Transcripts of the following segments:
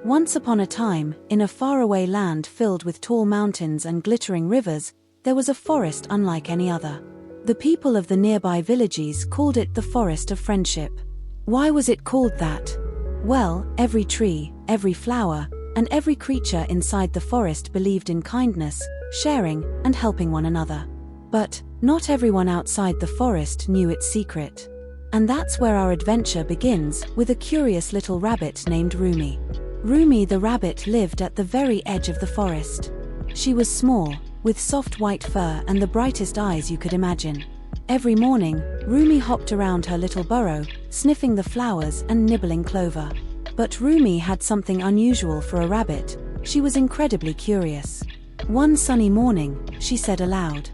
Once upon a time, in a faraway land filled with tall mountains and glittering rivers, there was a forest unlike any other. The people of the nearby villages called it the Forest of Friendship. Why was it called that? Well, every tree, every flower, and every creature inside the forest believed in kindness, sharing, and helping one another. But not everyone outside the forest knew its secret. And that's where our adventure begins, with a curious little rabbit named Rumi. Rumi the rabbit lived at the very edge of the forest. She was small, with soft white fur and the brightest eyes you could imagine. Every morning, Rumi hopped around her little burrow, sniffing the flowers and nibbling clover. But Rumi had something unusual for a rabbit. She was incredibly curious. One sunny morning, she said aloud,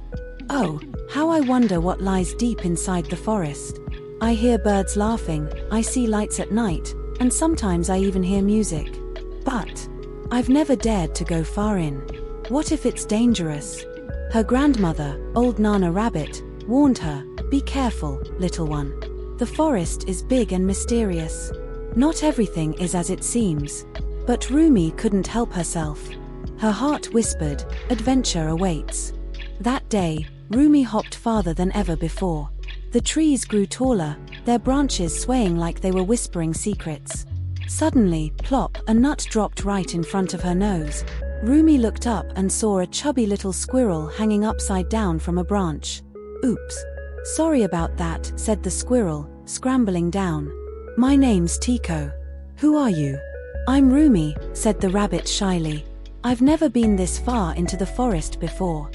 "Oh, how I wonder what lies deep inside the forest. I hear birds laughing, I see lights at night, and sometimes I even hear music. But I've never dared to go far in. What if it's dangerous?" Her grandmother, Old Nana Rabbit, warned her, "Be careful, little one. The forest is big and mysterious. Not everything is as it seems." But Rumi couldn't help herself. Her heart whispered, "Adventure awaits." That day, Rumi hopped farther than ever before. The trees grew taller, their branches swaying like they were whispering secrets. Suddenly, plop, a nut dropped right in front of her nose. Rumi looked up and saw a chubby little squirrel hanging upside down from a branch. "Oops. Sorry about that," said the squirrel, scrambling down. "My name's Tico. Who are you?" "I'm Rumi," said the rabbit shyly. "I've never been this far into the forest before."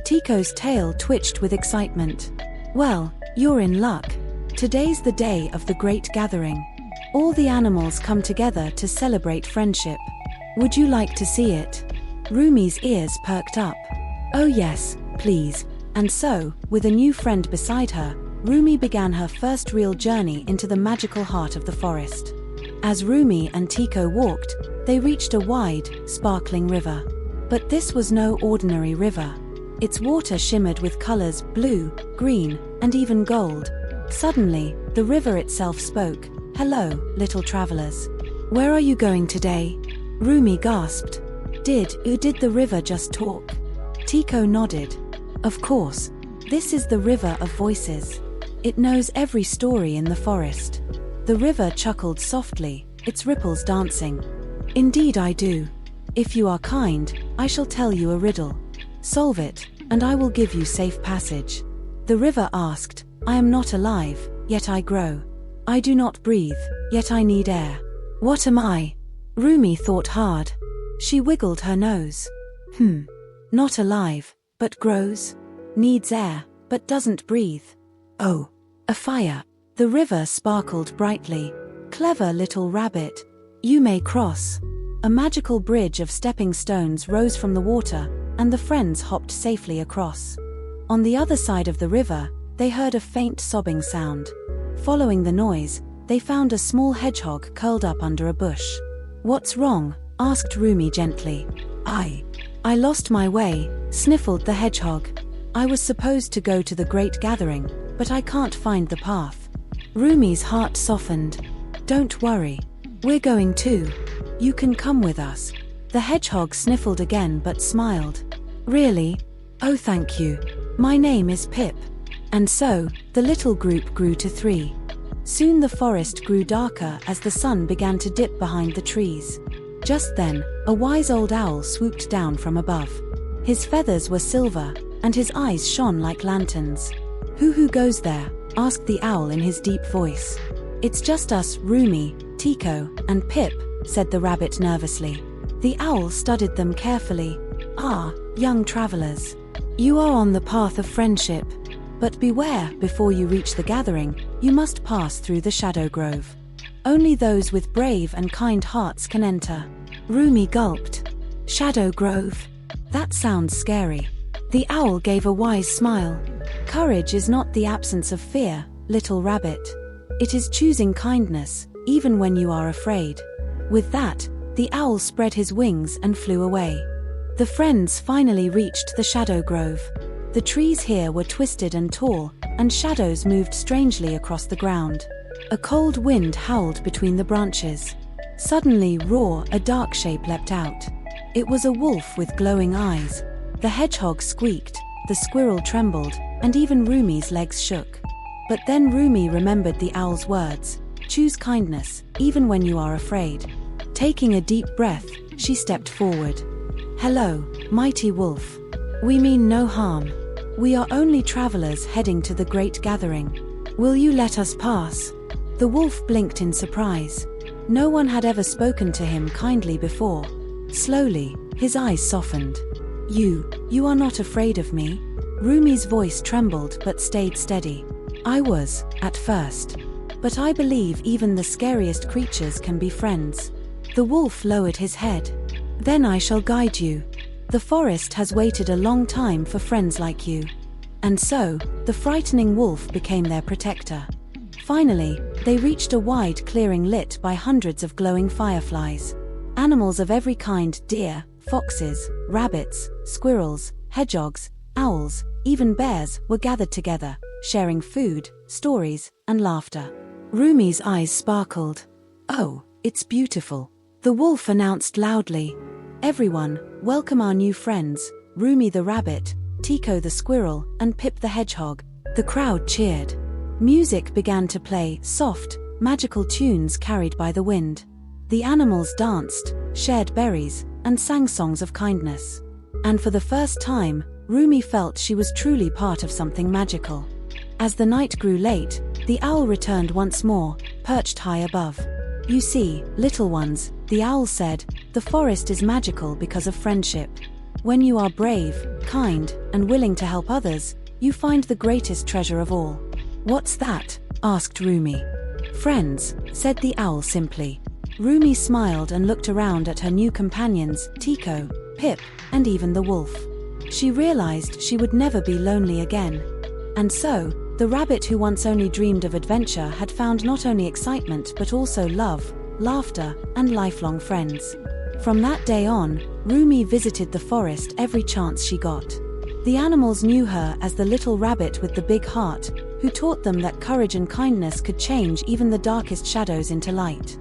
Tico's tail twitched with excitement. "Well, you're in luck. Today's the day of the great gathering. All the animals come together to celebrate friendship. Would you like to see it?" Rumi's ears perked up. "Oh yes, please." And so, with a new friend beside her, Rumi began her first real journey into the magical heart of the forest. As Rumi and Tico walked, they reached a wide, sparkling river. But this was no ordinary river. Its water shimmered with colors blue, green, and even gold. Suddenly, the river itself spoke. "Hello, little travelers. Where are you going today?" Rumi gasped. Did the river just talk?" Tico nodded. "Of course. This is the river of voices. It knows every story in the forest." The river chuckled softly, its ripples dancing. "Indeed I do. If you are kind, I shall tell you a riddle. Solve it, and I will give you safe passage." The river asked, "I am not alive, yet I grow. I do not breathe, yet I need air. What am I?" Rumi thought hard. She wiggled her nose. Not alive, but grows. Needs air, but doesn't breathe. Oh, a fire." The river sparkled brightly. "Clever little rabbit. You may cross." A magical bridge of stepping stones rose from the water, and the friends hopped safely across. On the other side of the river, they heard a faint sobbing sound. Following the noise, they found a small hedgehog curled up under a bush. "What's wrong?" asked Rumi gently. I lost my way," sniffled the hedgehog. "I was supposed to go to the great gathering, but I can't find the path." Rumi's heart softened. "Don't worry. We're going too. You can come with us." The hedgehog sniffled again but smiled. "Really? Oh, thank you. My name is Pip." And so, the little group grew to 3. Soon the forest grew darker as the sun began to dip behind the trees. Just then, a wise old owl swooped down from above. His feathers were silver, and his eyes shone like lanterns. Who goes there?" asked the owl in his deep voice. "It's just us, Rumi, Tico, and Pip," said the rabbit nervously. The owl studied them carefully. "Ah, young travelers. You are on the path of friendship. But beware, before you reach the gathering, you must pass through the Shadow Grove. Only those with brave and kind hearts can enter." Rumi gulped. "Shadow Grove? That sounds scary." The owl gave a wise smile. "Courage is not the absence of fear, little rabbit. It is choosing kindness, even when you are afraid." With that, the owl spread his wings and flew away. The friends finally reached the Shadow Grove. The trees here were twisted and tall, and shadows moved strangely across the ground. A cold wind howled between the branches. Suddenly, roar, a dark shape leapt out. It was a wolf with glowing eyes. The hedgehog squeaked, the squirrel trembled, and even Rumi's legs shook. But then Rumi remembered the owl's words, "Choose kindness, even when you are afraid." Taking a deep breath, she stepped forward. "Hello, mighty wolf. We mean no harm. We are only travelers heading to the great gathering. Will you let us pass?" The wolf blinked in surprise. No one had ever spoken to him kindly before. Slowly, his eyes softened. You are not afraid of me?" Rumi's voice trembled but stayed steady. "I was, at first. But I believe even the scariest creatures can be friends." The wolf lowered his head. "Then I shall guide you. The forest has waited a long time for friends like you." And so, the frightening wolf became their protector. Finally, they reached a wide clearing lit by hundreds of glowing fireflies. Animals of every kind, deer, foxes, rabbits, squirrels, hedgehogs, owls, even bears, were gathered together, sharing food, stories, and laughter. Rumi's eyes sparkled. "Oh, it's beautiful," the wolf announced loudly. "Everyone, welcome our new friends, Rumi the rabbit, Tico the squirrel, and Pip the hedgehog." The crowd cheered. Music began to play, soft, magical tunes carried by the wind. The animals danced, shared berries, and sang songs of kindness. And for the first time, Rumi felt she was truly part of something magical. As the night grew late, the owl returned once more, perched high above. "You see, little ones," the owl said, "the forest is magical because of friendship. When you are brave, kind, and willing to help others, you find the greatest treasure of all." "What's that?" asked Rumi. "Friends," said the owl simply. Rumi smiled and looked around at her new companions, Tico, Pip, and even the wolf. She realized she would never be lonely again. And so, the rabbit who once only dreamed of adventure had found not only excitement but also love, laughter, and lifelong friends. From that day on, Rumi visited the forest every chance she got. The animals knew her as the little rabbit with the big heart, who taught them that courage and kindness could change even the darkest shadows into light.